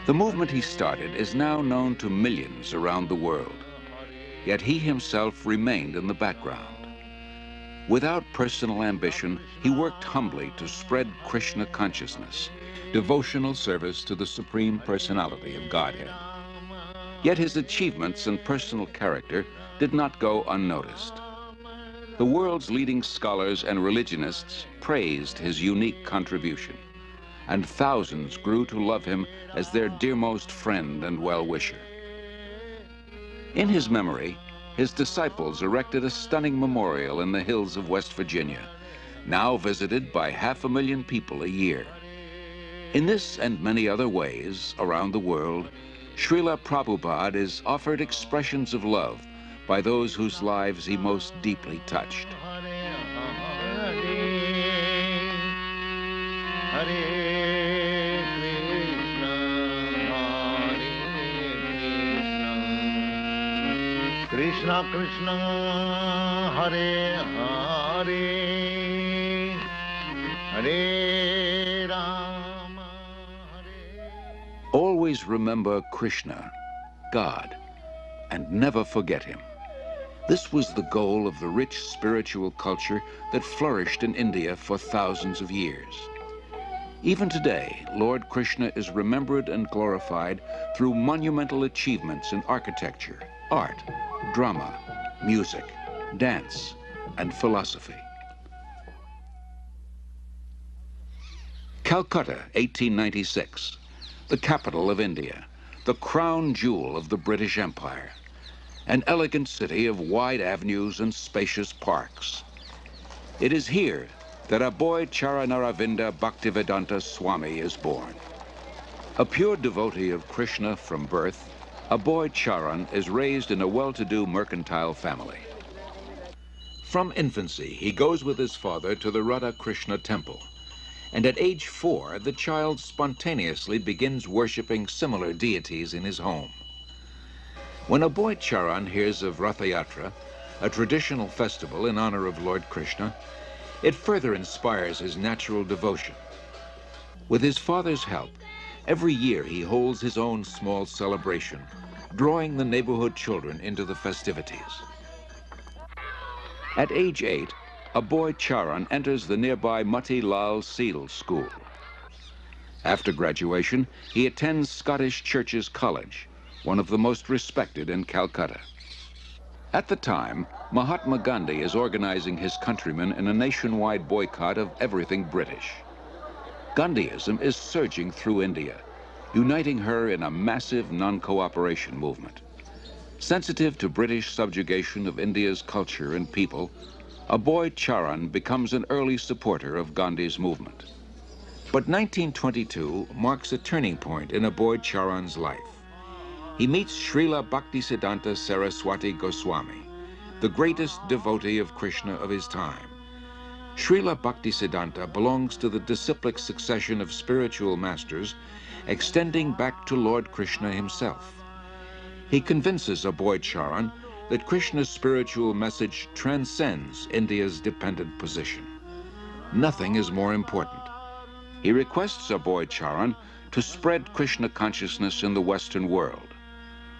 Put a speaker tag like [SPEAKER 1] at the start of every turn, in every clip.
[SPEAKER 1] The movement he started is now known to millions around the world, yet he himself remained in the background. Without personal ambition, he worked humbly to spread Krishna consciousness, devotional service to the Supreme Personality of Godhead. Yet his achievements and personal character did not go unnoticed. The world's leading scholars and religionists praised his unique contribution, and thousands grew to love him as their dearmost friend and well-wisher. In his memory, his disciples erected a stunning memorial in the hills of West Virginia, now visited by 500,000 people a year. In this and many other ways around the world, Srila Prabhupada is offered expressions of love by those whose lives he most deeply touched.
[SPEAKER 2] Krishna Krishna Hare Hare Hare Rama Hare.
[SPEAKER 1] Always remember Krishna, God, and never forget him. This was the goal of the rich spiritual culture that flourished in India for thousands of years. Even today, Lord Krishna is remembered and glorified through monumental achievements in architecture, art, drama, music, dance, and philosophy. Calcutta, 1896, the capital of India, the crown jewel of the British Empire, an elegant city of wide avenues and spacious parks. It is here that Aboy Charanaravinda Bhaktivedanta Swami is born. A pure devotee of Krishna from birth, Aboy Charan is raised in a well-to-do mercantile family. From infancy, he goes with his father to the Radha Krishna temple, and at age 4, the child spontaneously begins worshipping similar deities in his home. When Aboy Charan hears of Ratha Yatra, a traditional festival in honor of Lord Krishna, it further inspires his natural devotion. With his father's help, every year he holds his own small celebration, drawing the neighborhood children into the festivities. At age 8, Aboy Charan enters the nearby Mati Lal Seal School. After graduation, he attends Scottish Churches College, one of the most respected in Calcutta. At the time, Mahatma Gandhi is organizing his countrymen in a nationwide boycott of everything British. Gandhiism is surging through India, uniting her in a massive non-cooperation movement. Sensitive to British subjugation of India's culture and people, Aboy Charan becomes an early supporter of Gandhi's movement. But 1922 marks a turning point in Aboy Charan's life. He meets Srila Bhaktisiddhanta Saraswati Goswami, the greatest devotee of Krishna of his time. Srila Bhaktisiddhanta belongs to the disciplic succession of spiritual masters extending back to Lord Krishna himself. He convinces Aboy Charan that Krishna's spiritual message transcends India's dependent position. Nothing is more important. He requests Aboy Charan to spread Krishna consciousness in the Western world.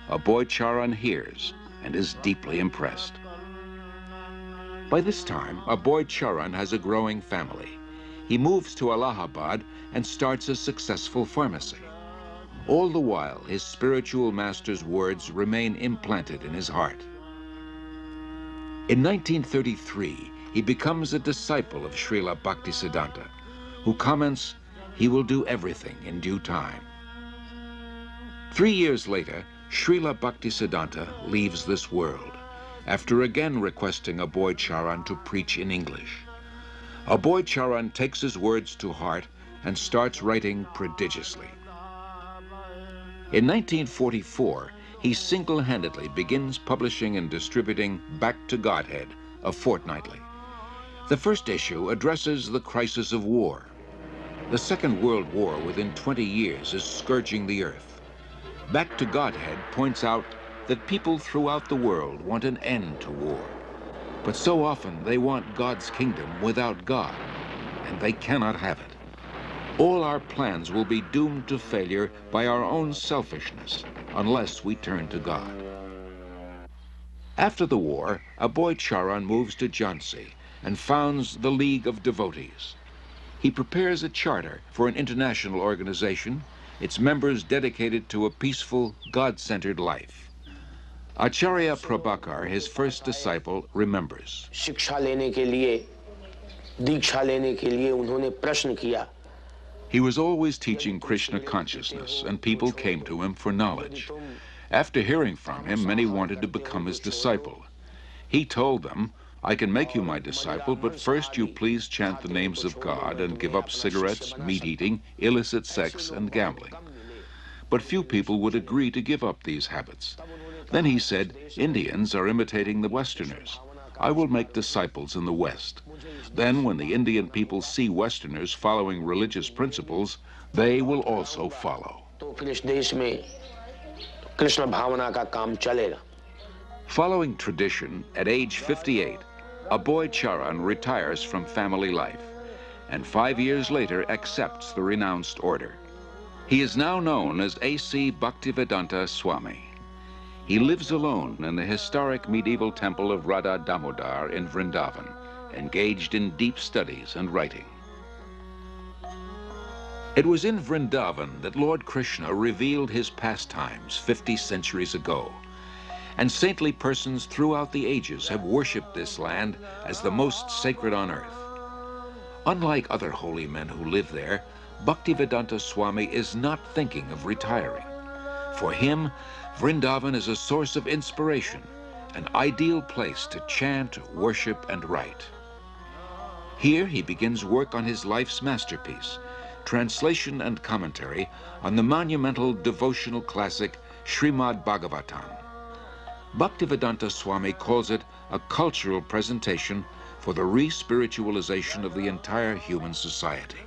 [SPEAKER 1] Aboy Charan hears and is deeply impressed. By this time, Aboy Charan has a growing family. He moves to Allahabad and starts a successful pharmacy. All the while, his spiritual master's words remain implanted in his heart. In 1933, he becomes a disciple of Srila Bhaktisiddhanta, who comments, "He will do everything in due time." 3 years later, Srila Bhaktisiddhanta leaves this world, after again requesting Aboy Charan to preach in English. Aboy Charan takes his words to heart and starts writing prodigiously. In 1944, he single-handedly begins publishing and distributing Back to Godhead, a fortnightly. The first issue addresses the crisis of war. The Second World War within 20 years is scourging the earth. Back to Godhead points out that people throughout the world want an end to war. But so often they want God's kingdom without God, and they cannot have it. All our plans will be doomed to failure by our own selfishness unless we turn to God. After the war, a boy Charan moves to Jhansi and founds the League of Devotees. He prepares a charter for an international organization, its members dedicated to a peaceful, God-centered life. Acharya Prabhakar, his first disciple, remembers.
[SPEAKER 3] शिक्षा लेने के लिए दीक्षा लेने के लिए उन्होंने प्रश्न किया.
[SPEAKER 1] He was always teaching Krishna consciousness, and people came to him for knowledge. After hearing from him, many wanted to become his disciple. He told them, I can make you my disciple, but first you please chant the names of God and give up cigarettes, meat eating, illicit sex, and gambling. But few people would agree to give up these habits. Then he said, Indians are imitating the Westerners. I will make disciples in the West. Then when the Indian people see Westerners following religious principles, they will also follow. Following tradition, at age 58, a boy Charan retires from family life, and 5 years later accepts the renounced order. He is now known as A.C. Bhaktivedanta Swami. He lives alone in the historic medieval temple of Radha Damodar in Vrindavan, engaged in deep studies and writing. It was in Vrindavan that Lord Krishna revealed his pastimes 50 centuries ago, and saintly persons throughout the ages have worshipped this land as the most sacred on earth. Unlike other holy men who live there, Bhaktivedanta Swami is not thinking of retiring. For him, Vrindavan is a source of inspiration, an ideal place to chant, worship, and write. Here he begins work on his life's masterpiece, translation and commentary on the monumental devotional classic Srimad Bhagavatam. Bhaktivedanta Swami calls it a cultural presentation for the re-spiritualization of the entire human society.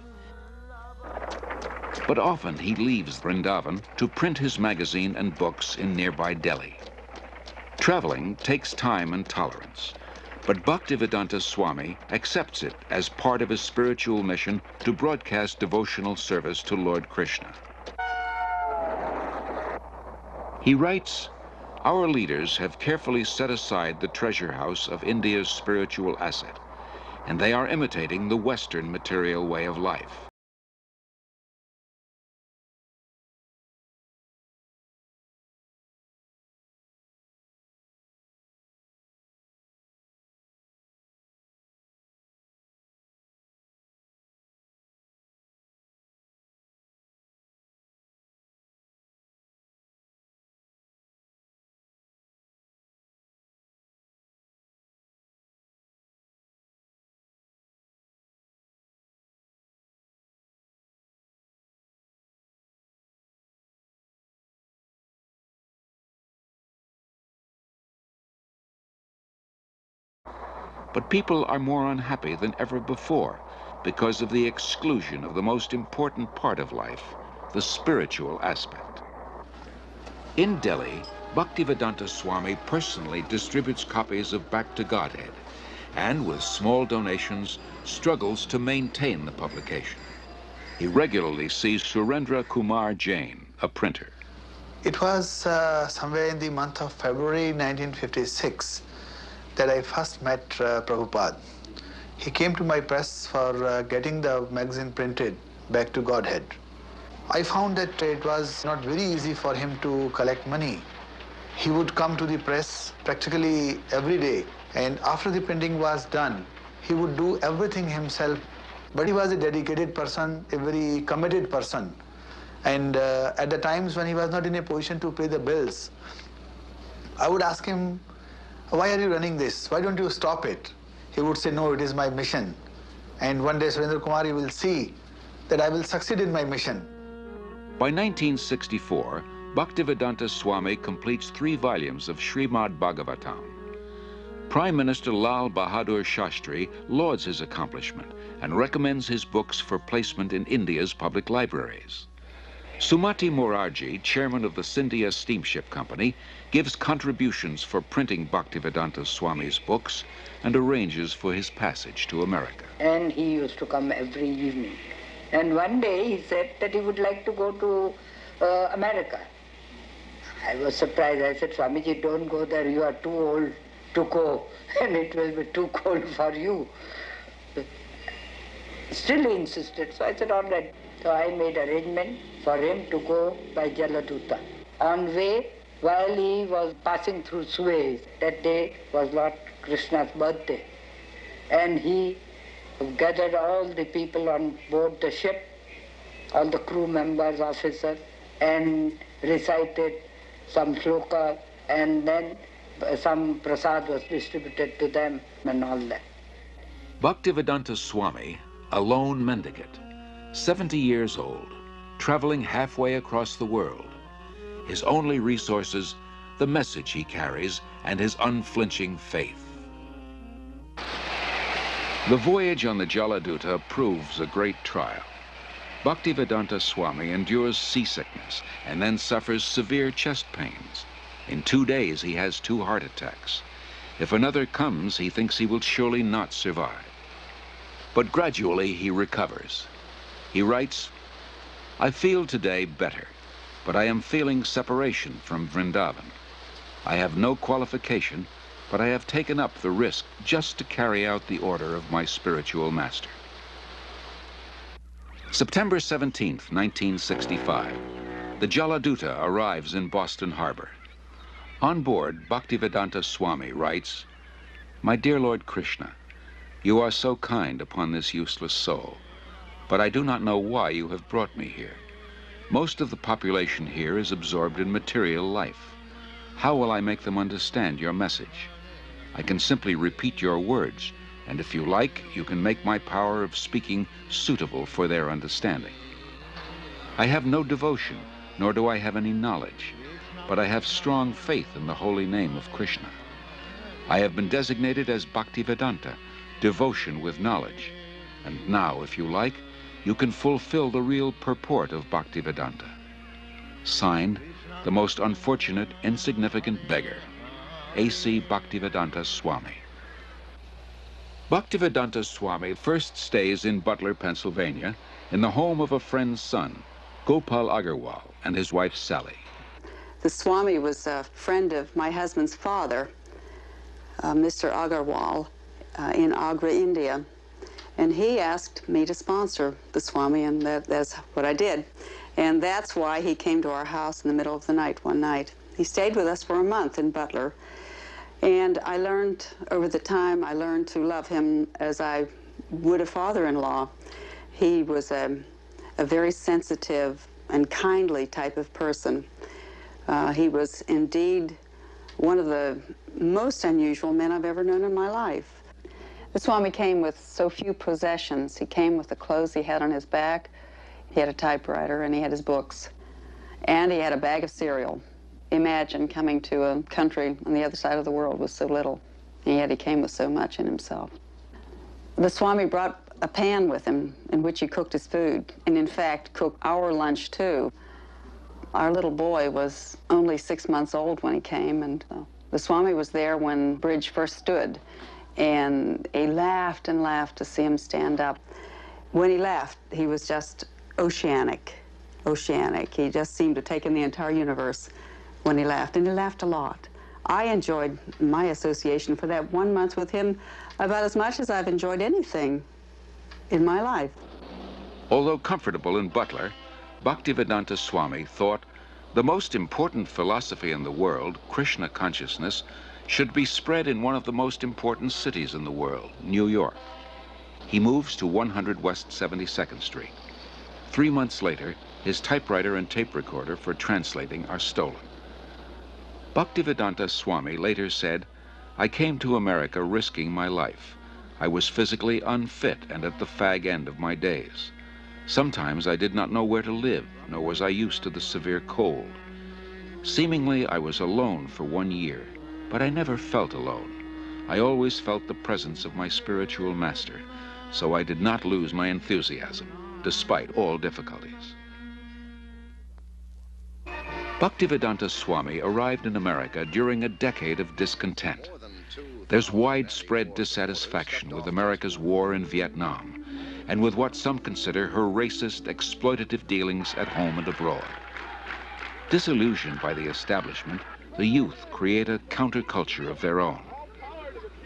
[SPEAKER 1] But often he leaves Vrindavan to print his magazine and books in nearby Delhi. Traveling takes time and tolerance, but Bhaktivedanta Swami accepts it as part of his spiritual mission to broadcast devotional service to Lord Krishna. He writes, our leaders have carefully set aside the treasure house of India's spiritual asset, and they are imitating the Western material way of life. But people are more unhappy than ever before because of the exclusion of the most important part of life, the spiritual aspect. In Delhi, Bhaktivedanta Swami personally distributes copies of Back to Godhead and, with small donations, struggles to maintain the publication. He regularly sees Surendra Kumar Jain, a printer.
[SPEAKER 4] It was somewhere in the month of February 1956 that I first met Prabhupada. He came to my press for getting the magazine printed, Back to Godhead. I found that it was not very easy for him to collect money. He would come to the press practically every day, and after the printing was done, he would do everything himself. But he was a dedicated person, a very committed person. And at the times when he was not in a position to pay the bills, I would ask him, why are you running this? Why don't you stop it? He would say, no, it is my mission. And one day, Surendra Kumar, you will see that I will succeed in my mission.
[SPEAKER 1] By 1964, Bhaktivedanta Swami completes 3 volumes of Srimad Bhagavatam. Prime Minister Lal Bahadur Shastri lauds his accomplishment and recommends his books for placement in India's public libraries. Sumati Morarji, chairman of the Scindia Steamship Company, gives contributions for printing Bhaktivedanta Swami's books and arranges for his passage to America.
[SPEAKER 5] And he used to come every evening And one day he said that he would like to go to America. I was surprised. I said, Swamiji, don't go there. You are too old to go, and it will be too cold for you. Still he insisted. So I said, all right. So I made arrangement for him to go by Jaladuta. On way, while he was passing through Suez, that day was Lord Krishna's birthday. And he gathered all the people on board the ship, all the crew members, officers, and recited some shloka, and then some prasad was distributed to them and all that.
[SPEAKER 1] Bhaktivedanta Swami, a lone mendicant, 70 years old, traveling halfway across the world. His only resources, the message he carries and his unflinching faith. The voyage on the Jaladuta proves a great trial. Bhaktivedanta Swami endures seasickness and then suffers severe chest pains. In 2 days, he has 2 heart attacks. If another comes, he thinks he will surely not survive. But gradually, he recovers. He writes, I feel today better, but I am feeling separation from Vrindavan. I have no qualification, but I have taken up the risk just to carry out the order of my spiritual master. September 17th, 1965, the Jaladuta arrives in Boston Harbor. On board, Bhaktivedanta Swami writes, My dear Lord Krishna, you are so kind upon this useless soul, but I do not know why you have brought me here. Most of the population here is absorbed in material life. How will I make them understand your message? I can simply repeat your words, and if you like, you can make my power of speaking suitable for their understanding. I have no devotion, nor do I have any knowledge, but I have strong faith in the holy name of Krishna. I have been designated as Bhaktivedanta, devotion with knowledge, and now, if you like, you can fulfill the real purport of Bhaktivedanta. Signed, the most unfortunate, insignificant beggar, A.C. Bhaktivedanta Swami. Bhaktivedanta Swami first stays in Butler, Pennsylvania, in the home of a friend's son, Gopal Agarwal, and his wife Sally.
[SPEAKER 6] The Swami was a friend of my husband's father, Mr. Agarwal, in Agra, India. And he asked me to sponsor the Swami, and that's what I did. And that's why he came to our house in the middle of the night one night. He stayed with us for a month in Butler. And I learned, over the time, I learned to love him as I would a father-in-law. He was a very sensitive and kindly type of person. He was indeed one of the most unusual men I've ever known in my life. The Swami came with so few possessions. He came with the clothes he had on his back. He had a typewriter, and he had his books. And he had a bag of cereal. Imagine coming to a country on the other side of the world with so little, and yet he came with so much in himself. The Swami brought a pan with him in which he cooked his food, and in fact cooked our lunch too. Our little boy was only 6 months old when he came, and the Swami was there when Bridge first stood, and he laughed and laughed to see him stand up. When he laughed, he was just oceanic. He just seemed to take in the entire universe when he laughed, and he laughed a lot. I enjoyed my association for that 1 month with him about as much as I've enjoyed anything in my life.
[SPEAKER 1] Although comfortable in Butler, Bhaktivedanta Swami thought the most important philosophy in the world, Krishna consciousness, should be spread in one of the most important cities in the world, New York. He moves to 100 West 72nd Street. 3 months later, his typewriter and tape recorder for translating are stolen. Bhaktivedanta Swami later said, I came to America risking my life. I was physically unfit and at the fag end of my days. Sometimes I did not know where to live, nor was I used to the severe cold. Seemingly, I was alone for 1 year, but I never felt alone. I always felt the presence of my spiritual master, so I did not lose my enthusiasm, despite all difficulties. Bhaktivedanta Swami arrived in America during a decade of discontent. There's widespread dissatisfaction with America's war in Vietnam, and with what some consider her racist, exploitative dealings at home and abroad. Disillusioned by the establishment, the youth create a counterculture of their own.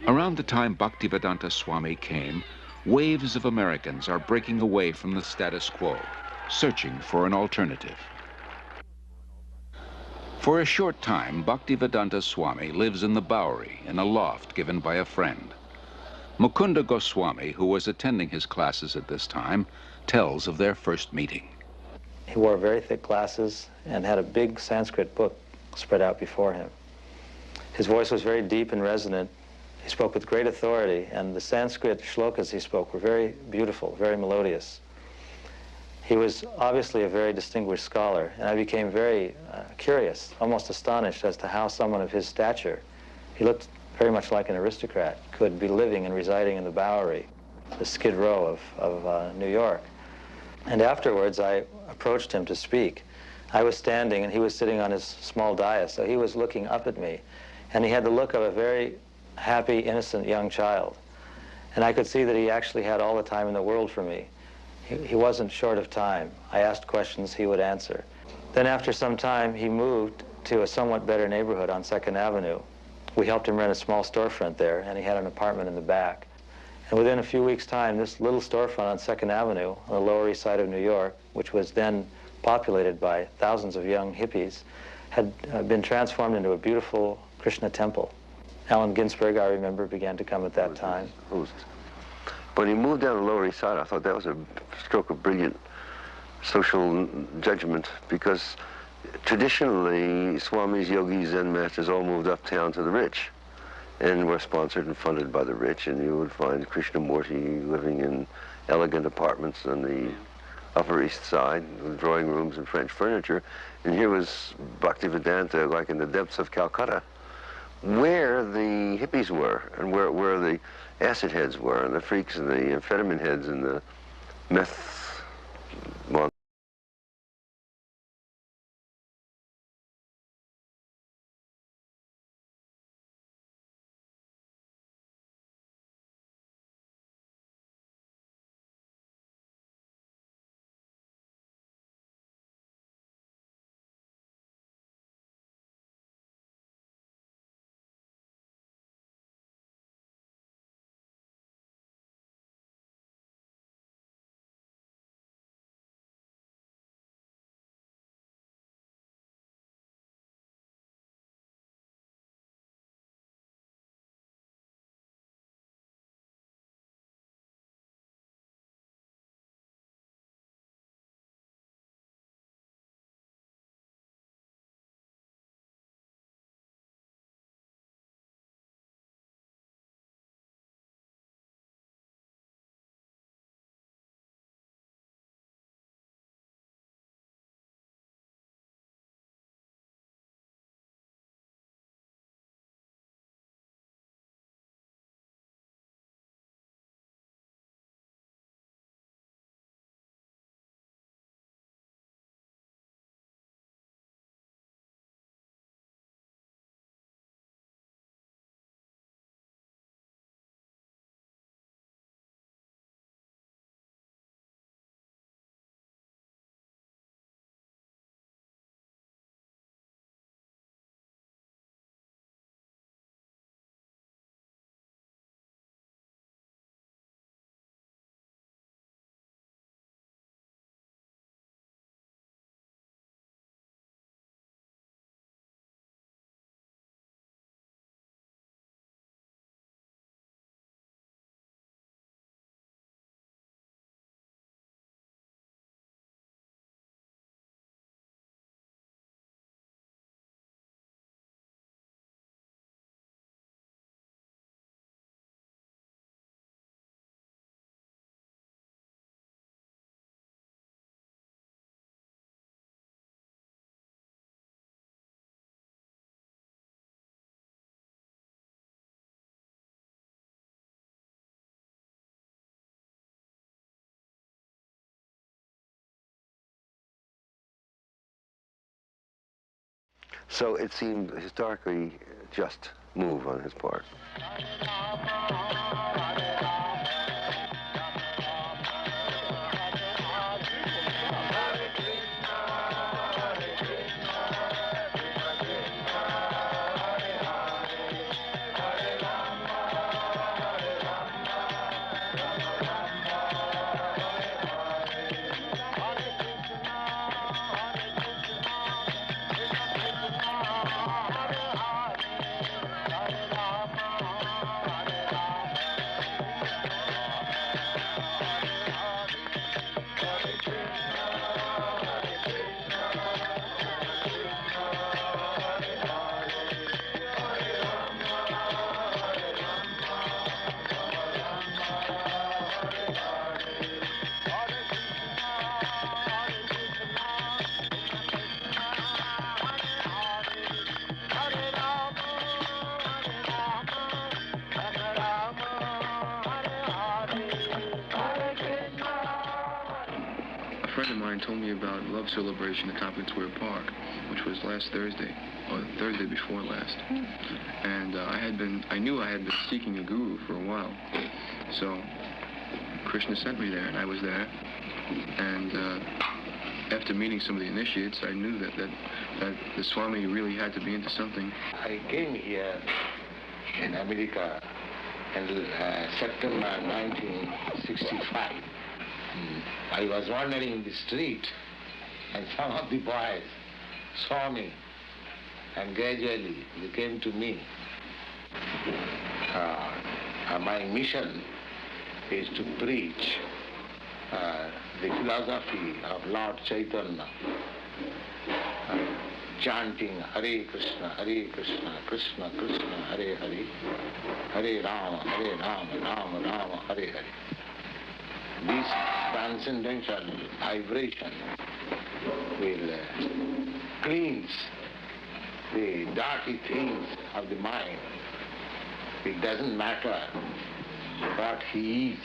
[SPEAKER 1] Around the time Bhaktivedanta Swami came, waves of Americans are breaking away from the status quo, searching for an alternative. For a short time, Bhaktivedanta Swami lives in the Bowery in a loft given by a friend. Mukunda Goswami, who was attending his classes at this time, tells of their first meeting.
[SPEAKER 7] He wore very thick glasses and had a big Sanskrit book spread out before him. His voice was very deep and resonant. He spoke with great authority, and the Sanskrit shlokas he spoke were very beautiful, very melodious. He was obviously a very distinguished scholar, and I became very curious, almost astonished as to how someone of his stature, he looked very much like an aristocrat, could be living and residing in the Bowery, the Skid Row of New York. And afterwards, I approached him to speak. I was standing, and he was sitting on his small dais, so he was looking up at me, and he had the look of a very happy, innocent young child. And I could see that he actually had all the time in the world for me. He wasn't short of time. I asked questions, he would answer. Then after some time, he moved to a somewhat better neighborhood on 2nd Avenue. We helped him rent a small storefront there, and he had an apartment in the back. And within a few weeks' time, this little storefront on 2nd Avenue, on the Lower East Side of New York, which was then populated by thousands of young hippies, had been transformed into a beautiful Krishna temple. Allen Ginsberg, I remember, began to come at that time.
[SPEAKER 8] When he moved down the Lower East Side, I thought that was a stroke of brilliant social judgment, because traditionally, Swamis, yogis, Zen masters all moved uptown to the rich and were sponsored and funded by the rich, and you would find Krishnamurti living in elegant apartments on the Upper East Side with drawing rooms and French furniture, and here was Bhaktivedanta like in the depths of Calcutta, where the hippies were and where the acid heads were and the freaks and the amphetamine heads and the meth monsters. So it seemed a historically just move on his part.
[SPEAKER 9] friend of mine told me about Love Celebration at Tompkins Square Park, which was last Thursday, or Thursday before last. And I knew I had been seeking a guru for a while. So Krishna sent me there, and I was there. And after meeting some of the initiates, I knew that the Swami really had to be into something.
[SPEAKER 2] I came here in America in September 1965. I was wandering in the street, and some of the boys saw me, and gradually they came to me. My mission is to preach the philosophy of Lord Chaitanya, chanting Hare Krishna, Krishna Krishna, Hare Hare, Hare Rama, Rama Rama, Hare Hare. This transcendental vibration will cleanse the dirty things of the mind. It doesn't matter what he is.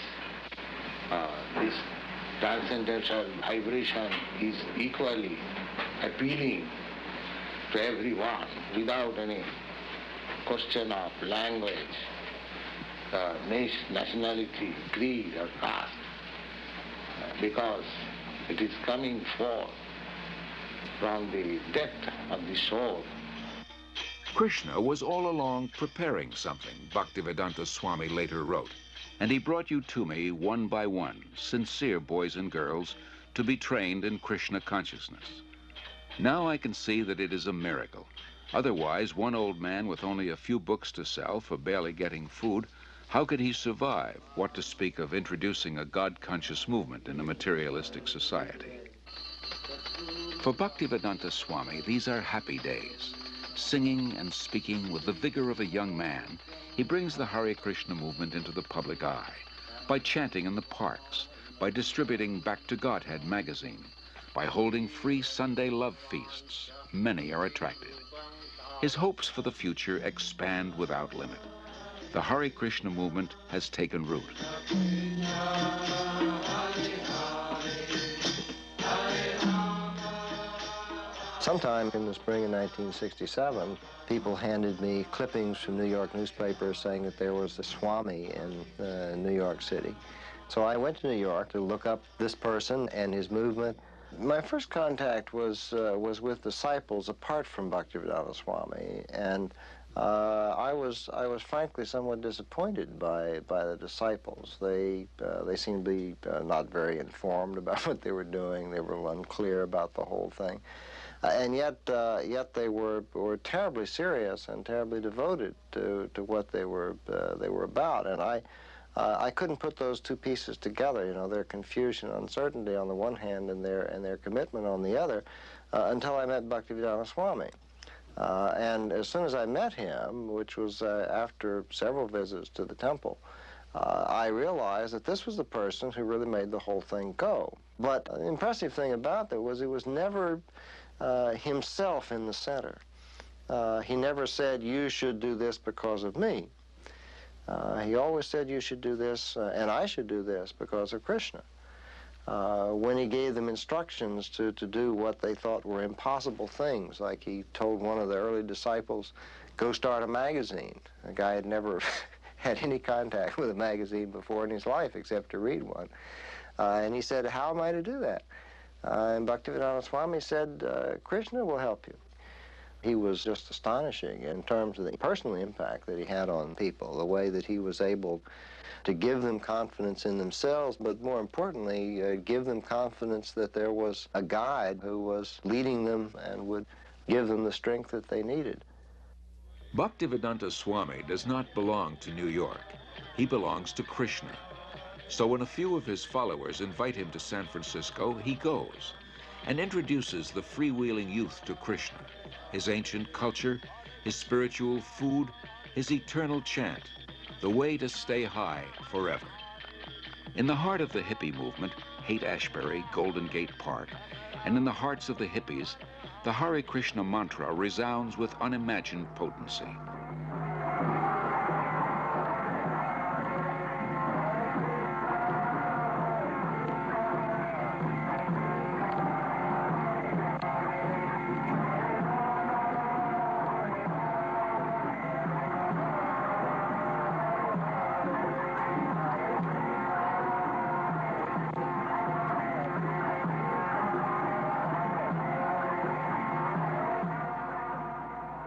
[SPEAKER 2] This transcendental vibration is equally appealing to everyone without any question of language, nationality, creed, or caste, because it is coming forth from the depth of the soul.
[SPEAKER 1] Krishna was all along preparing something, Bhaktivedanta Swami later wrote, and he brought you to me one by one, sincere boys and girls, to be trained in Krishna consciousness. Now I can see that it is a miracle. Otherwise, one old man with only a few books to sell for barely getting food, how could he survive, what to speak of introducing a God-conscious movement in a materialistic society? For Bhaktivedanta Swami, these are happy days. Singing and speaking with the vigor of a young man, he brings the Hare Krishna movement into the public eye by chanting in the parks, by distributing Back to Godhead magazine, by holding free Sunday love feasts. Many are attracted. His hopes for the future expand without limit. The Hare Krishna movement has taken root.
[SPEAKER 10] Sometime in the spring of 1967, people handed me clippings from New York newspapers saying that there was a Swami in New York City. So I went to New York to look up this person and his movement. My first contact was with disciples apart from Bhaktivedanta Swami, and I was frankly somewhat disappointed by the disciples. They seemed to be not very informed about what they were doing. They were unclear about the whole thing. And yet they were terribly serious and terribly devoted to what they were about. And I couldn't put those two pieces together. You know, their confusion, uncertainty on the one hand, and their commitment on the other, until I met Bhaktivedanta Swami. And as soon as I met him, which was after several visits to the temple, I realized that this was the person who really made the whole thing go. But the impressive thing about that was he was never himself in the center. He never said, you should do this because of me. He always said, you should do this, and I should do this because of Krishna. When he gave them instructions to do what they thought were impossible things, like he told one of the early disciples, go start a magazine. The guy had never had any contact with a magazine before in his life except to read one. And he said, how am I to do that? And Bhaktivedanta Swami said, Krishna will help you. He was just astonishing in terms of the personal impact that he had on people, the way that he was able to give them confidence in themselves, but more importantly, give them confidence that there was a guide who was leading them and would give them the strength that they needed.
[SPEAKER 1] Bhaktivedanta Swami does not belong to New York. He belongs to Krishna. So when a few of his followers invite him to San Francisco, he goes and introduces the freewheeling youth to Krishna, his ancient culture, his spiritual food, his eternal chant, the way to stay high forever. In the heart of the hippie movement, Haight-Ashbury, Golden Gate Park, and in the hearts of the hippies, the Hare Krishna mantra resounds with unimagined potency.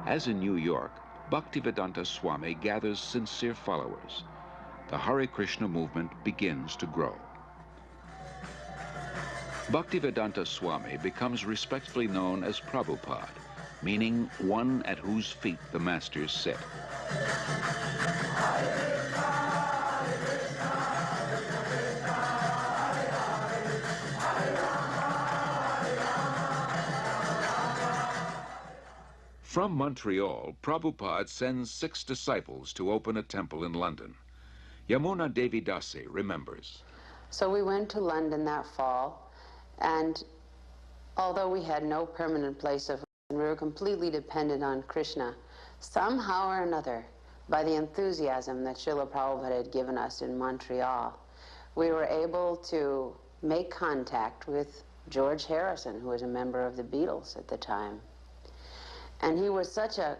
[SPEAKER 1] As in New York, Bhaktivedanta Swami gathers sincere followers. The Hare Krishna movement begins to grow. Bhaktivedanta Swami becomes respectfully known as Prabhupada, meaning one at whose feet the masters sit. From Montreal, Prabhupada sends 6 disciples to open a temple in London. Yamuna Devi Dasi remembers.
[SPEAKER 6] So we went to London that fall, and although we had no permanent place of we were completely dependent on Krishna, somehow or another, by the enthusiasm that Srila Prabhupada had given us in Montreal, we were able to make contact with George Harrison, who was a member of the Beatles at the time. And he was such a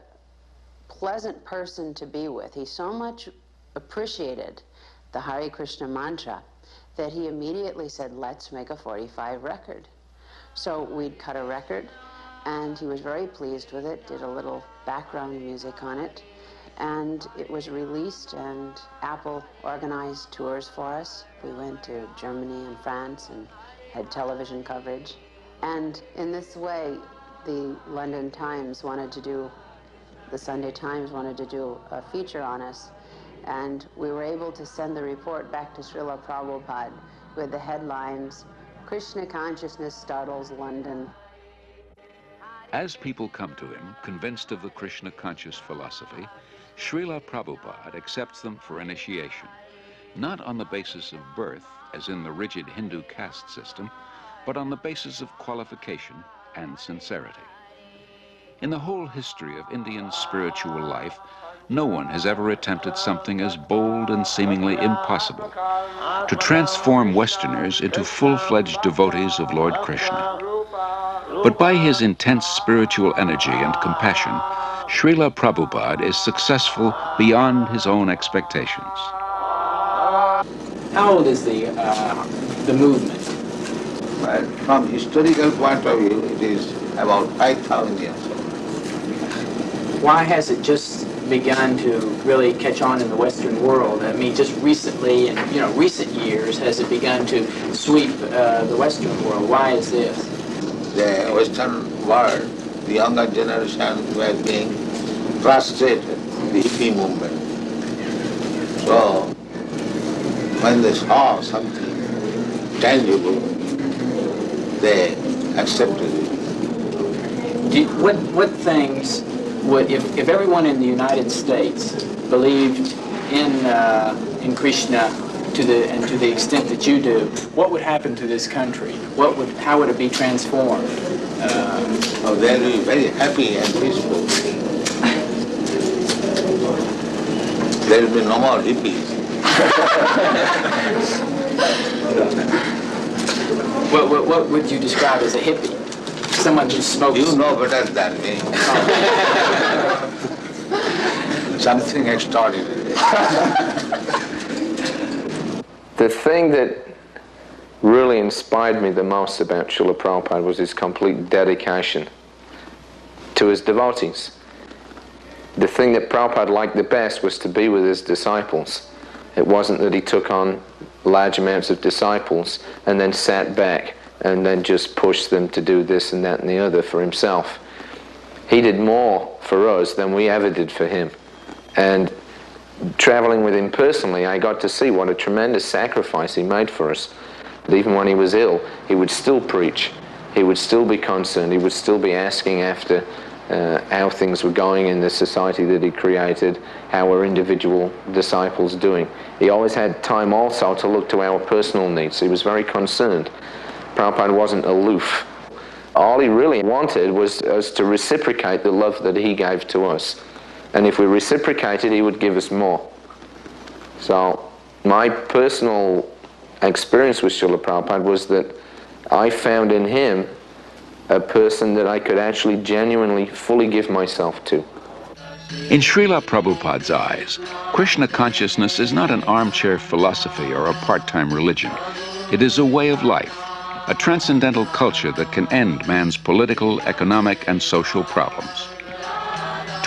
[SPEAKER 6] pleasant person to be with. He so much appreciated the Hare Krishna mantra that he immediately said, let's make a 45 record. So we'd cut a record, and he was very pleased with it, did a little background music on it, and it was released, and Apple organized tours for us. We went to Germany and France and had television coverage. And in this way, the London Times wanted to do, the Sunday Times wanted to do a feature on us, and we were able to send the report back to Srila Prabhupada with the headlines, Krishna consciousness startles London.
[SPEAKER 1] As people come to him, convinced of the Krishna conscious philosophy, Srila Prabhupada accepts them for initiation, not on the basis of birth, as in the rigid Hindu caste system, but on the basis of qualification and sincerity. In the whole history of Indian spiritual life, no one has ever attempted something as bold and seemingly impossible, to transform Westerners into full-fledged devotees of Lord Krishna. But by his intense spiritual energy and compassion, Srila Prabhupada is successful beyond his own expectations.
[SPEAKER 11] How old is the movement?
[SPEAKER 2] Well, from historical point of view, it is about 5,000 years.
[SPEAKER 11] Why has it just begun to really catch on in the Western world? I mean, just recently, in recent years, has it begun to sweep the Western world? Why is this?
[SPEAKER 2] The Western world, the younger generation were being frustrated with the hippie movement. So, when they saw something tangible, they accepted it.
[SPEAKER 11] What things would, if everyone in the United States believed in Krishna to the extent that you do, what would happen to this country? How would it be transformed?
[SPEAKER 2] They'll be very happy and peaceful. There will be no more hippies.
[SPEAKER 11] What would you describe as a hippie? Someone who smokes.
[SPEAKER 2] You know better than me. Something extraordinary.
[SPEAKER 12] The thing that really inspired me the most about Srila Prabhupada was his complete dedication to his devotees. The thing that Prabhupada liked the best was to be with his disciples. It wasn't that he took on large amounts of disciples and then sat back and then just pushed them to do this and that and the other for himself. He did more for us than we ever did for him. And traveling with him personally, I got to see what a tremendous sacrifice he made for us. Even when he was ill, he would still preach. He would still be concerned. He would still be asking after how things were going in the society that he created, how were individual disciples doing. He always had time also to look to our personal needs. He was very concerned. Prabhupada wasn't aloof. All he really wanted was us to reciprocate the love that he gave to us. And if we reciprocated, he would give us more. So my personal experience with Srila Prabhupada was that I found in him a person that I could actually genuinely, fully give myself to.
[SPEAKER 1] In Srila Prabhupada's eyes, Krishna consciousness is not an armchair philosophy or a part-time religion. It is a way of life, a transcendental culture that can end man's political, economic, and social problems.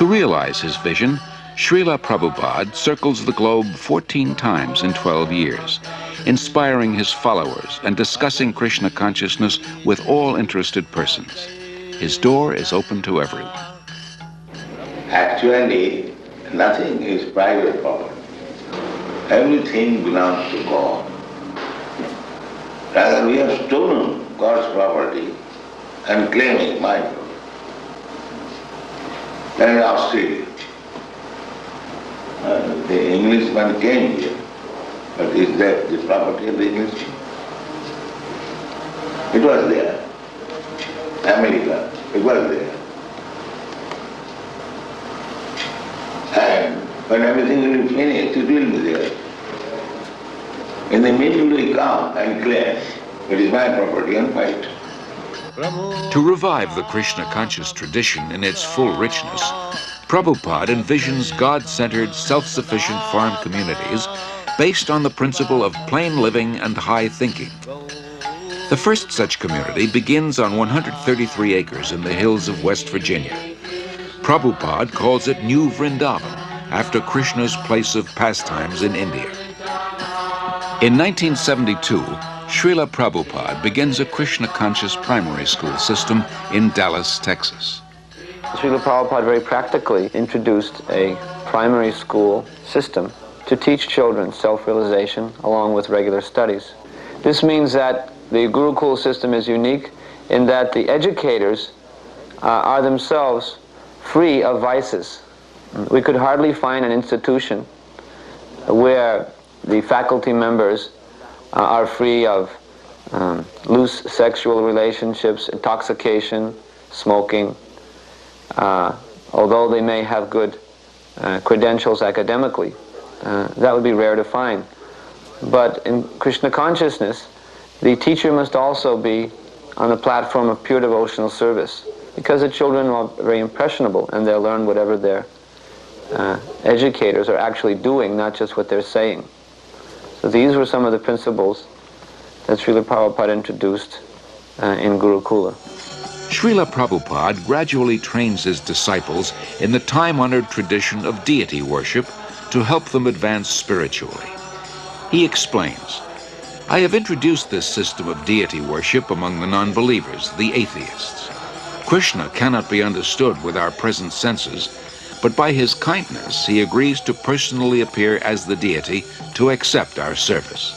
[SPEAKER 1] To realize his vision, Srila Prabhupada circles the globe 14 times in 12 years, inspiring his followers and discussing Krishna consciousness with all interested persons. His door is open to everyone.
[SPEAKER 2] Actually, nothing is private property. Everything belongs to God. Rather, we have stolen God's property and claiming my property. And in Australia, the Englishman came here, but is that the property of the Englishman? It was there. America, it was there. And when everything will be finished, it will be there. In the middle we come and claim, it is my property and fight.
[SPEAKER 1] To revive the Krishna conscious tradition in its full richness, Prabhupada envisions God-centered, self-sufficient farm communities based on the principle of plain living and high thinking. The first such community begins on 133 acres in the hills of West Virginia. Prabhupada calls it New Vrindavan, after Krishna's place of pastimes in India. In 1972, Srila Prabhupada begins a Krishna-conscious primary school system in Dallas, Texas.
[SPEAKER 12] Srila Prabhupada very practically introduced a primary school system to teach children self-realization along with regular studies. This means that the Gurukul system is unique in that the educators are themselves free of vices. We could hardly find an institution where the faculty members are free of loose sexual relationships, intoxication, smoking, although they may have good credentials academically. That would be rare to find. But in Krishna consciousness, the teacher must also be on the platform of pure devotional service, because the children are very impressionable and they'll learn whatever their educators are actually doing, not just what they're saying. So these were some of the principles that Srila Prabhupada introduced in Gurukula.
[SPEAKER 1] Srila Prabhupada gradually trains his disciples in the time-honored tradition of deity worship to help them advance spiritually. He explains, "I have introduced this system of deity worship among the non-believers, the atheists. Krishna cannot be understood with our present senses, but by his kindness he agrees to personally appear as the deity to accept our service.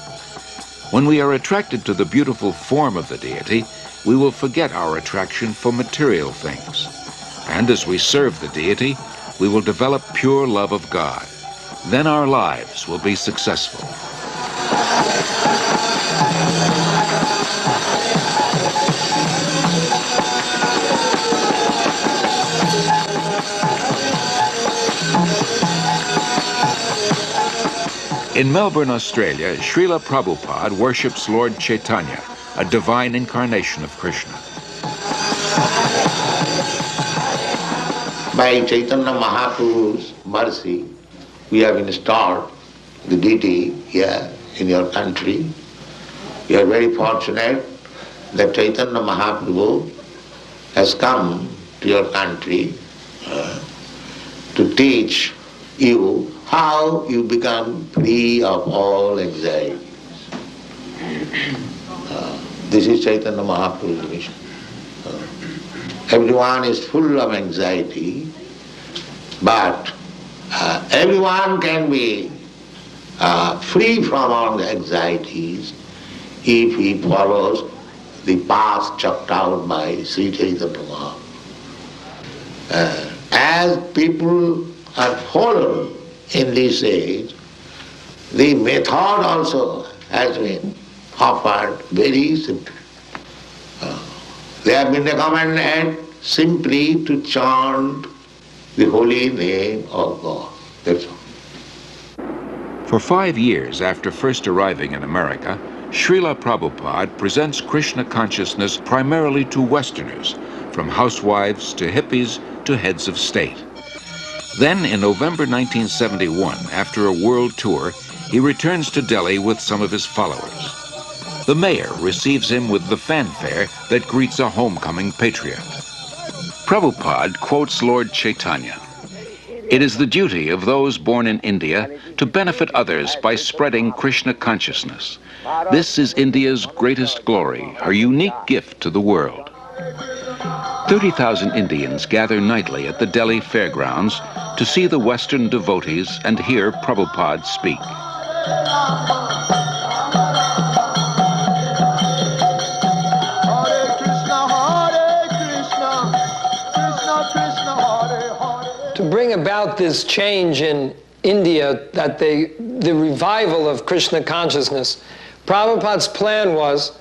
[SPEAKER 1] When we are attracted to the beautiful form of the deity, we will forget our attraction for material things. And as we serve the deity, we will develop pure love of God. Then our lives will be successful." In Melbourne, Australia, Srila Prabhupada worships Lord Chaitanya, a divine incarnation of Krishna.
[SPEAKER 2] By Chaitanya Mahaprabhu's mercy, we have installed the deity here in your country. We are very fortunate that Chaitanya Mahaprabhu has come to your country to teach you how you become free of all anxiety. This is Chaitanya Mahaprabhu's mission. Everyone is full of anxiety, but everyone can be free from all the anxieties if he follows the path chalked out by Sri Chaitanya Mahaprabhu. As people are fallen in this age, the method also has been offered very simply. They have been recommended simply to chant the holy name of God. That's all.
[SPEAKER 1] For 5 years after first arriving in America, Srila Prabhupada presents Krishna consciousness primarily to Westerners, from housewives to hippies to heads of state. Then, in November 1971, after a world tour, he returns to Delhi with some of his followers. The mayor receives him with the fanfare that greets a homecoming patriot. Prabhupada quotes Lord Chaitanya, It is the duty of those born in India to benefit others by spreading Krishna consciousness. This is India's greatest glory, her unique gift to the world. 30,000 Indians gather nightly at the Delhi fairgrounds to see the Western devotees and hear Prabhupada speak.
[SPEAKER 13] To bring about this change in India, that the revival of Krishna consciousness, Prabhupada's plan was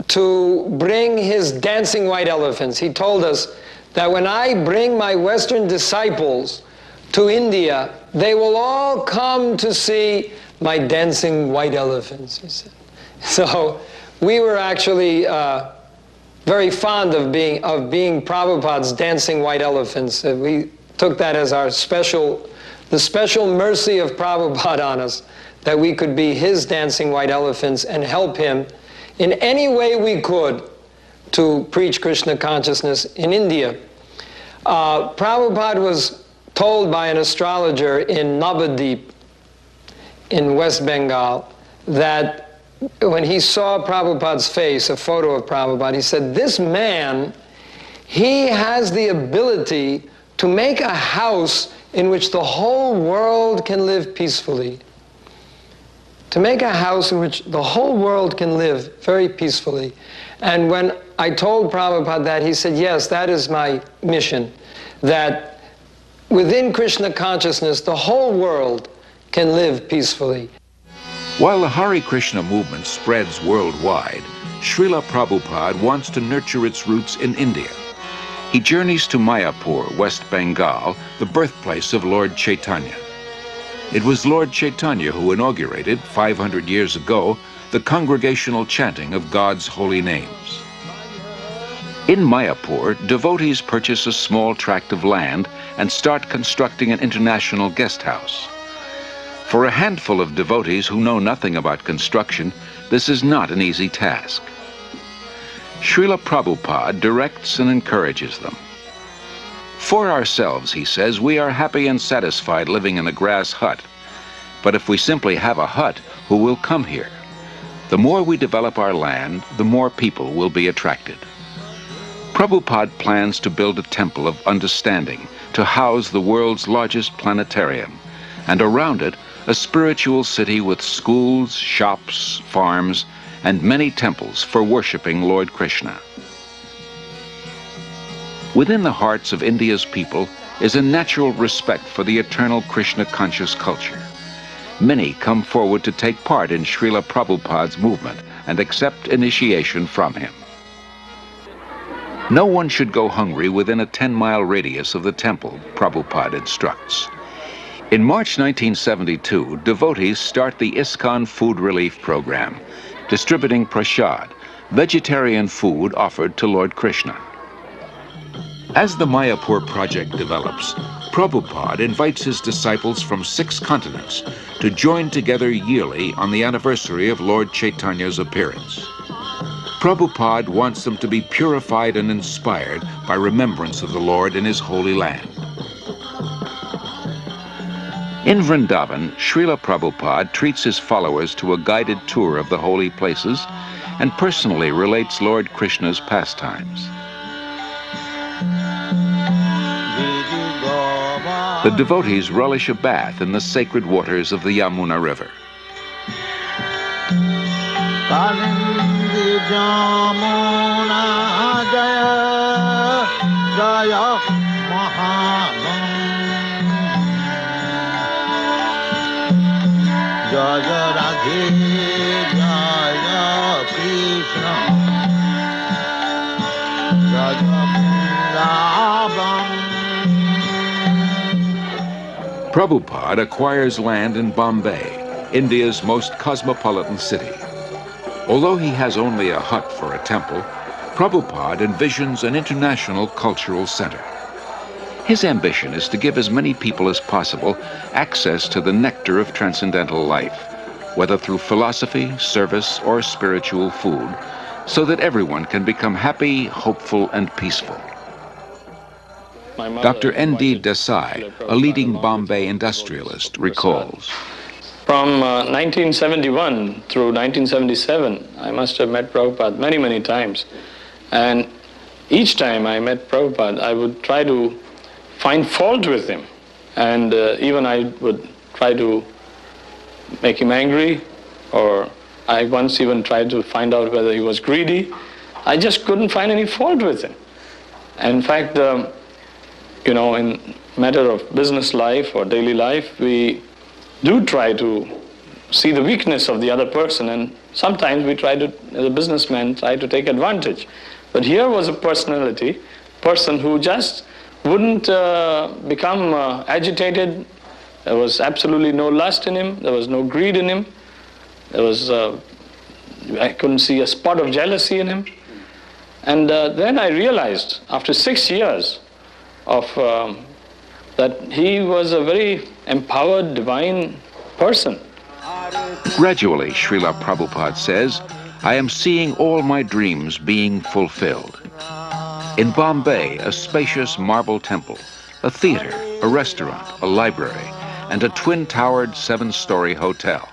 [SPEAKER 13] to bring his dancing white elephants. He told us that when I bring my Western disciples to India, they will all come to see my dancing white elephants, he said. So we were actually very fond of being Prabhupada's dancing white elephants. We took that as our the special mercy of Prabhupada on us, that we could be his dancing white elephants and help him in any way we could to preach Krishna consciousness in India. Prabhupada was told by an astrologer in Navadip in West Bengal that when he saw Prabhupada's face, a photo of Prabhupada, he said, this man, he has the ability to make a house in which the whole world can live peacefully. To make a house in which the whole world can live very peacefully. And when I told Prabhupada that, he said, yes, that is my mission, that within Krishna consciousness, the whole world can live peacefully.
[SPEAKER 1] While the Hare Krishna movement spreads worldwide, Srila Prabhupada wants to nurture its roots in India. He journeys to Mayapur, West Bengal, the birthplace of Lord Chaitanya. It was Lord Chaitanya who inaugurated, 500 years ago, the congregational chanting of God's holy names. In Mayapur, devotees purchase a small tract of land and start constructing an international guest house. For a handful of devotees who know nothing about construction, this is not an easy task. Srila Prabhupada directs and encourages them. For ourselves, he says, we are happy and satisfied living in a grass hut. But if we simply have a hut, who will come here? The more we develop our land, the more people will be attracted. Prabhupada plans to build a temple of understanding to house the world's largest planetarium, and around it, a spiritual city with schools, shops, farms, and many temples for worshiping Lord Krishna. Within the hearts of India's people is a natural respect for the eternal Krishna-conscious culture. Many come forward to take part in Srila Prabhupada's movement and accept initiation from him. No one should go hungry within a 10-mile radius of the temple, Prabhupada instructs. In March 1972, devotees start the ISKCON Food Relief Program, distributing prasad, vegetarian food offered to Lord Krishna. As the Mayapur project develops, Prabhupada invites his disciples from 6 continents to join together yearly on the anniversary of Lord Chaitanya's appearance. Prabhupada wants them to be purified and inspired by remembrance of the Lord in his holy land. In Vrindavan, Srila Prabhupada treats his followers to a guided tour of the holy places and personally relates Lord Krishna's pastimes. The devotees relish a bath in the sacred waters of the Yamuna River. Prabhupada acquires land in Bombay, India's most cosmopolitan city. Although he has only a hut for a temple, Prabhupada envisions an international cultural center. His ambition is to give as many people as possible access to the nectar of transcendental life, whether through philosophy, service, or spiritual food, so that everyone can become happy, hopeful, and peaceful.
[SPEAKER 14] my mother.
[SPEAKER 1] Dr. N.D.
[SPEAKER 14] invited
[SPEAKER 1] Desai,
[SPEAKER 14] Srila
[SPEAKER 1] a
[SPEAKER 14] Prabhupada
[SPEAKER 1] leading
[SPEAKER 14] along with
[SPEAKER 1] Bombay
[SPEAKER 14] me
[SPEAKER 1] industrialist,
[SPEAKER 14] to go to
[SPEAKER 1] recalls.
[SPEAKER 14] From 1971 through 1977, I must have met Prabhupada many, many times. And each time I met Prabhupada, I would try to find fault with him. And even I would try to make him angry, or I once even tried to find out whether he was greedy. I just couldn't find any fault with him. In fact, you know, in matter of business life or daily life, we do try to see the weakness of the other person, and sometimes we try to, as a businessman, try to take advantage. But here was a person who just wouldn't become agitated. There was absolutely no lust in him. There was no greed in him. There was, I couldn't see a spot of jealousy in him. And then I realized, after 6 years of that he was a very empowered, divine person.
[SPEAKER 1] Gradually, Srila Prabhupada says, I am seeing all my dreams being fulfilled. In Bombay, a spacious marble temple, a theater, a restaurant, a library, and a twin-towered 7-story hotel.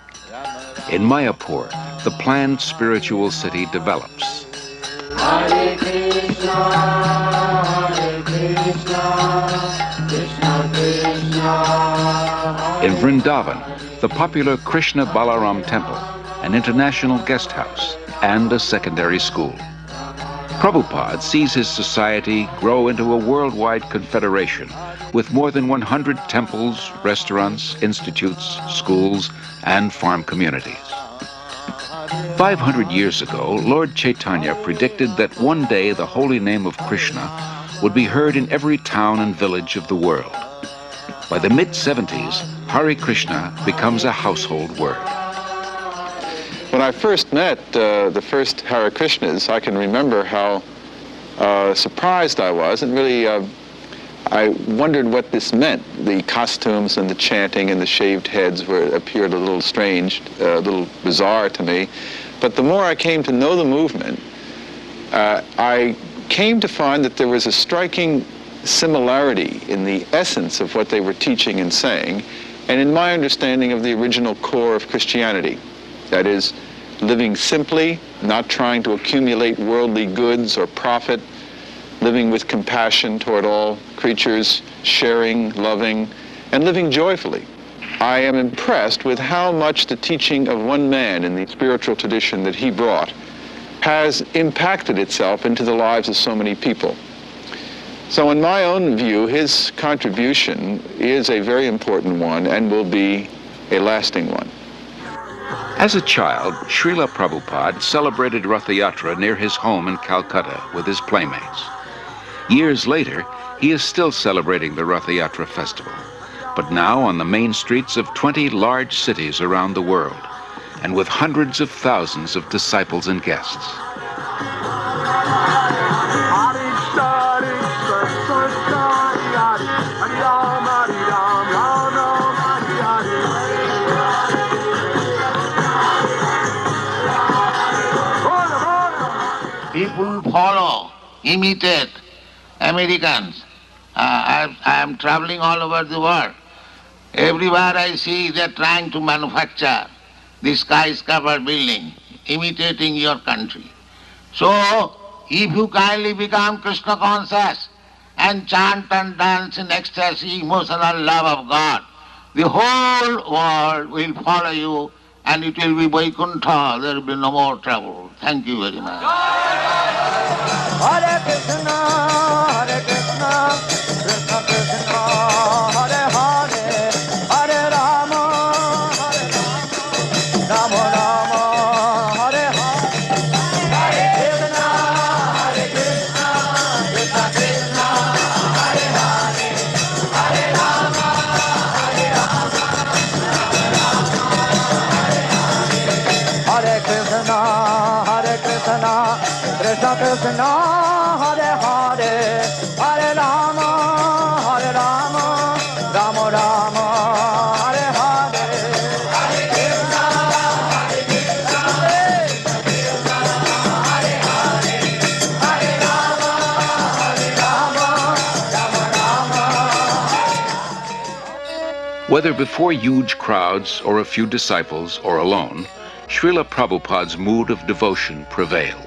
[SPEAKER 1] In Mayapur, the planned spiritual city develops.
[SPEAKER 2] Hare Krishna, Krishna Krishna.
[SPEAKER 1] In Vrindavan, the popular Krishna Balaram temple, an international guest house, and a secondary school. Prabhupada sees his society grow into a worldwide confederation with more than 100 temples, restaurants, institutes, schools, and farm communities. 500 years ago, Lord Chaitanya predicted that one day the holy name of Krishna would be heard in every town and village of the world. By the mid-70s, Hare Krishna becomes a household word.
[SPEAKER 15] When I first met the first Hare Krishnas, I can remember how surprised I was, and really I wondered what this meant. The costumes and the chanting and the shaved heads appeared a little strange, a little bizarre to me. But the more I came to know the movement, I came to find that there was a striking similarity in the essence of what they were teaching and saying, and in my understanding of the original core of Christianity. That is, living simply, not trying to accumulate worldly goods or profit, living with compassion toward all creatures, sharing, loving, and living joyfully. I am impressed with how much the teaching of one man in the spiritual tradition that he brought has impacted itself into the lives of so many people. So in my own view, his contribution is a very important one and will be a lasting one.
[SPEAKER 1] As a child, Srila Prabhupada celebrated Rath Yatra near his home in Calcutta with his playmates. Years later, he is still celebrating the Rath Yatra festival, but now on the main streets of 20 large cities around the world, and with hundreds of thousands of disciples and guests.
[SPEAKER 2] People follow, imitate Americans. I am traveling all over the world. Everywhere I see they're trying to manufacture this skyscraper building, imitating your country. So, if you kindly become Krishna conscious and chant and dance in ecstasy, emotional love of God, the whole world will follow you and it will be Vaikuntha. There will be no more trouble. Thank you very much.
[SPEAKER 16] Hare Krishna, Krishna Krishna, Hare Hare, Hare Rama, Rama Rama, Hare Hare. Hare Krishna, Krishna Krishna, Hare Hare, Hare Rama, Hare Krishna, Krishna Krishna, Hare Hare, Hare Rama, Rama Rama, Hare Hare. Hare Krishna, Krishna Krishna, Hare Hare, Hare Rama, Rama Rama,
[SPEAKER 1] Whether before huge crowds or a few disciples or alone, Srila Prabhupada's mood of devotion prevails.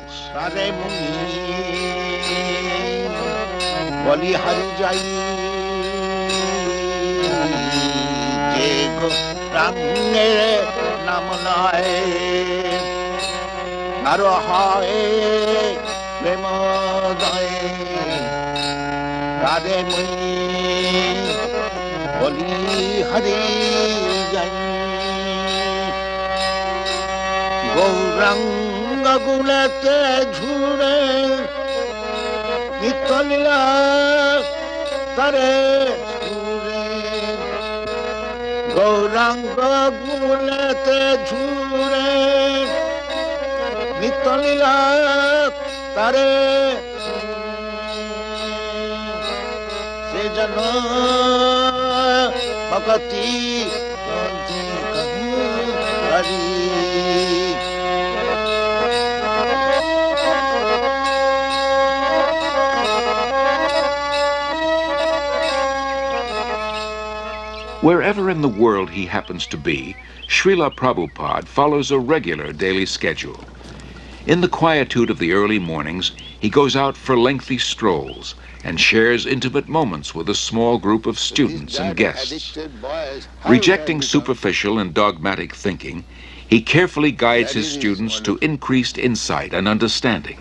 [SPEAKER 2] Gauranga gulate jhure nitalila tare jhure Gauranga gulate jhure nitalila tare se jana bhakti hari.
[SPEAKER 1] Wherever in the world he happens to be, Srila Prabhupada follows a regular daily schedule. In the quietude of the early mornings, he goes out for lengthy strolls and shares intimate moments with a small group of students and guests. Rejecting superficial and dogmatic thinking, he carefully guides his students to increased insight and understanding.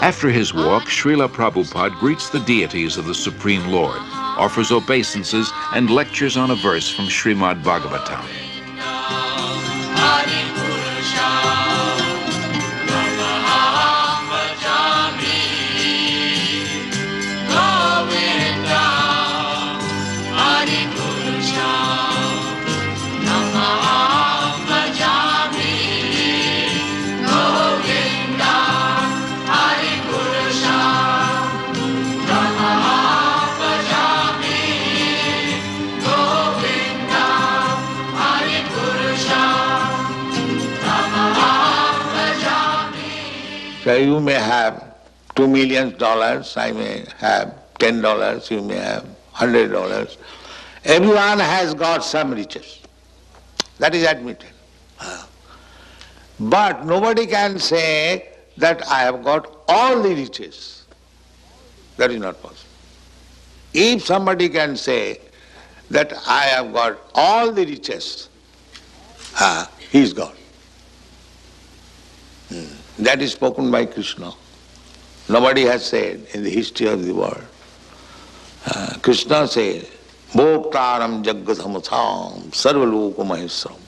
[SPEAKER 1] After his walk, Srila Prabhupada greets the deities of the Supreme Lord, offers obeisances, and lectures on a verse from Srimad Bhagavatam.
[SPEAKER 2] So you may have $2 million, I may have $10, you may have $100. Everyone has got some riches. That is admitted. But nobody can say that I have got all the riches. That is not possible. If somebody can say that I have got all the riches, he is God. That is spoken by Krishna. Nobody has said in the history of the world. Krishna said, Bhoktaram Jaggatamatham Sarvaloko Maheswaram.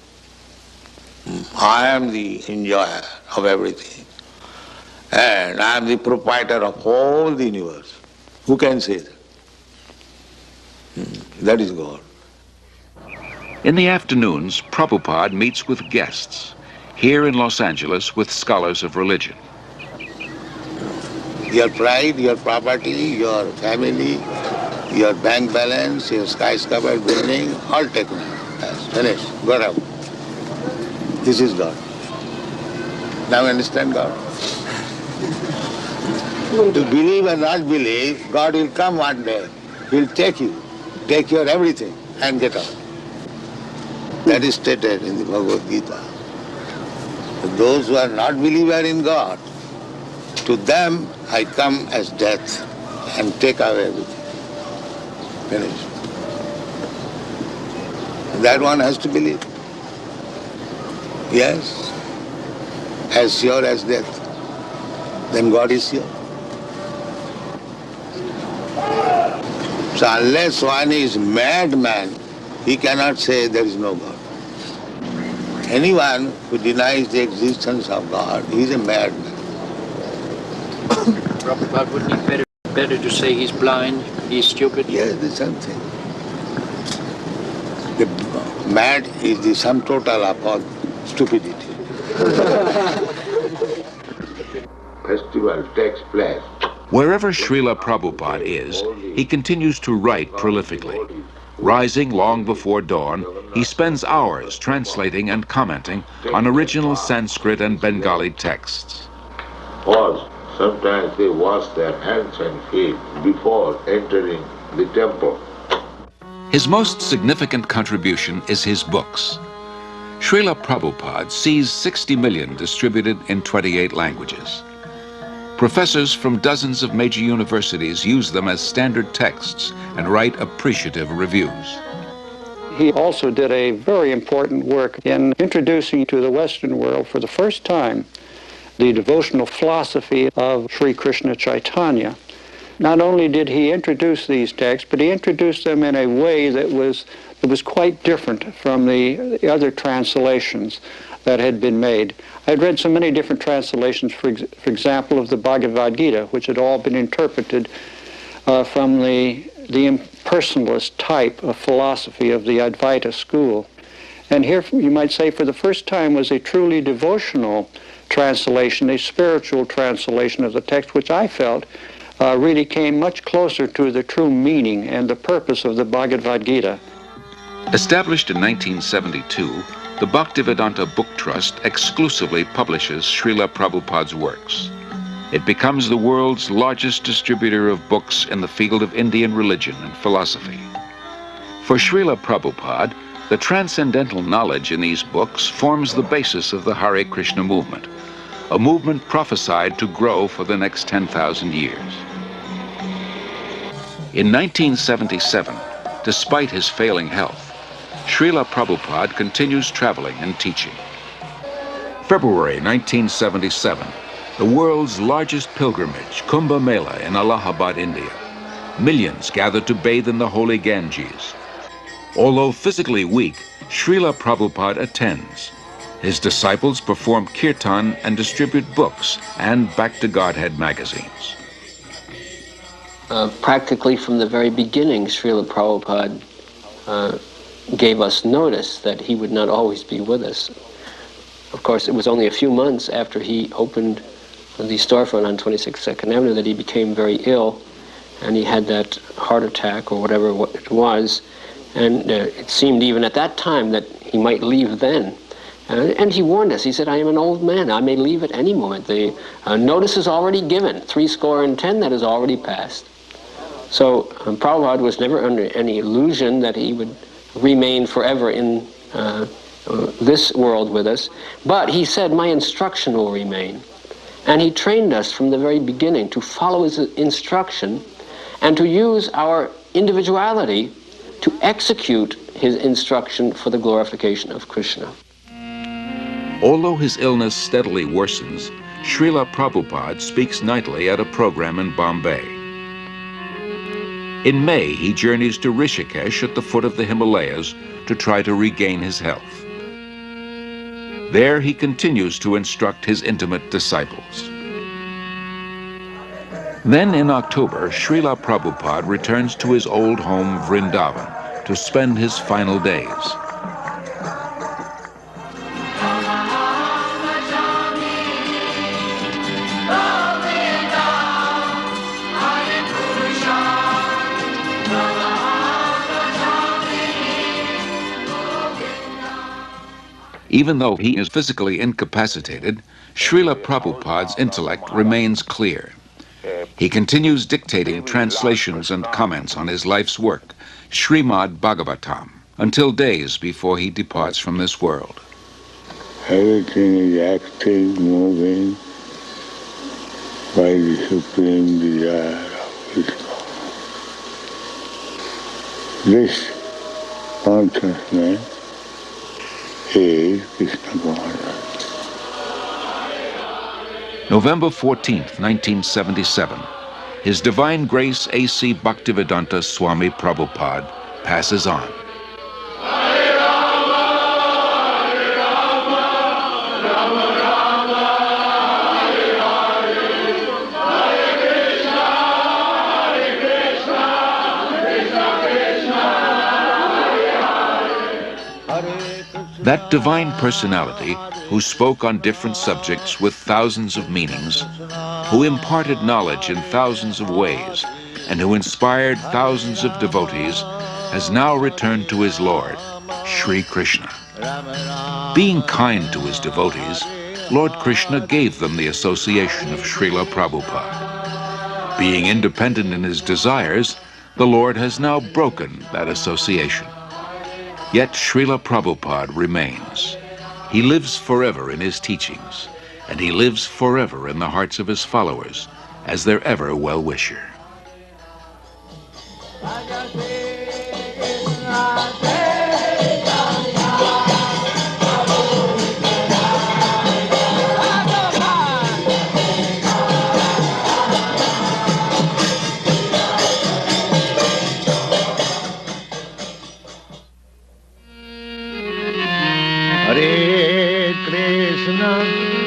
[SPEAKER 2] I am the enjoyer of everything. And I am the proprietor of all the universe. Who can say that? That is God.
[SPEAKER 1] In the afternoons, Prabhupada meets with guests. Here in Los Angeles with scholars of religion.
[SPEAKER 2] Your pride, your property, your family, your bank balance, your skyscraper building, all taken out. That's finished. Got out. This is God. Now understand God. To believe or not believe, God will come one day. He'll take you, take your everything and get out. That is stated in the Bhagavad Gita. Those who are not believer in God, to them I come as death and take away everything. Finished. That one has to believe. Yes, as sure as death. Then God is sure. So unless one is madman, he cannot say there is no God. Anyone who denies the existence of God, he is a madman.
[SPEAKER 11] Prabhupada, wouldn't it be better to say he's blind, he's stupid?
[SPEAKER 2] Yes, the same thing. The mad is the sum total of all stupidity. Festival takes place.
[SPEAKER 1] Wherever Srila Prabhupada is, he continues to write prolifically. Rising long before dawn, he spends hours translating and commenting on original Sanskrit and Bengali texts.
[SPEAKER 2] Or sometimes they wash their hands and feet before entering the temple.
[SPEAKER 1] His most significant contribution is his books. Srila Prabhupada sees 60 million distributed in 28 languages. Professors from dozens of major universities use them as standard texts and write appreciative reviews.
[SPEAKER 17] He also did a very important work in introducing to the Western world for the first time the devotional philosophy of Sri Krishna Chaitanya. Not only did he introduce these texts, but he introduced them in a way that was quite different from the other translations that had been made. I had read so many different translations, for example, of the Bhagavad Gita, which had all been interpreted from the impersonalist type of philosophy of the Advaita school. And here, you might say, for the first time was a truly devotional translation, a spiritual translation of the text, which I felt really came much closer to the true meaning and the purpose of the Bhagavad Gita.
[SPEAKER 1] Established in 1972, the Bhaktivedanta Book Trust exclusively publishes Srila Prabhupada's works. It becomes the world's largest distributor of books in the field of Indian religion and philosophy. For Srila Prabhupada, the transcendental knowledge in these books forms the basis of the Hare Krishna movement, a movement prophesied to grow for the next 10,000 years. In 1977, despite his failing health, Srila Prabhupada continues traveling and teaching. February 1977, the world's largest pilgrimage, Kumbh Mela in Allahabad, India. Millions gathered to bathe in the holy Ganges. Although physically weak, Srila Prabhupada attends. His disciples perform kirtan and distribute books and Back to Godhead magazines.
[SPEAKER 18] Practically from the very beginning, Srila Prabhupada gave us notice that he would not always be with us. Of course, it was only a few months after he opened the storefront on 26th Second Avenue that he became very ill, and he had that heart attack or whatever it was, and it seemed even at that time that he might leave then. And he warned us. He said, I am an old man. I may leave at any moment. The notice is already given. 70 that has already passed. So Prabhupada was never under any illusion that he would remain forever in this world with us. But he said, my instruction will remain. And he trained us from the very beginning to follow his instruction and to use our individuality to execute his instruction for the glorification of Krishna.
[SPEAKER 1] Although his illness steadily worsens, Srila Prabhupada speaks nightly at a program in Bombay. In May, he journeys to Rishikesh at the foot of the Himalayas to try to regain his health. There he continues to instruct his intimate disciples. Then in October, Srila Prabhupada returns to his old home, Vrindavan, to spend his final days. Even though he is physically incapacitated, Srila Prabhupada's intellect remains clear. He continues dictating translations and comments on his life's work, Srimad Bhagavatam, until days before he departs from this world.
[SPEAKER 19] Everything is active, moving by the supreme desire of Krishna. This consciousness is Krishna consciousness.
[SPEAKER 1] November 14th, 1977, His Divine Grace A.C. Bhaktivedanta Swami Prabhupada passes on. That divine personality who spoke on different subjects with thousands of meanings, who imparted knowledge in thousands of ways, and who inspired thousands of devotees, has now returned to his Lord, Sri Krishna. Being kind to his devotees, Lord Krishna gave them the association of Srila Prabhupada. Being independent in his desires, The Lord has now broken that association. Yet Srila Prabhupada remains. He lives forever in his teachings, and he lives forever in the hearts of his followers as their ever well-wisher.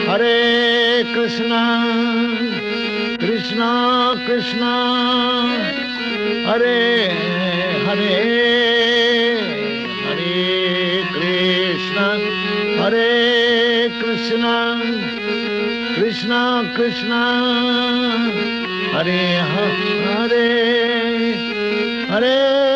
[SPEAKER 16] Hare Krishna, Krishna Krishna, Hare Hare, Hare Krishna, Krishna Krishna, Hare Hare, Hare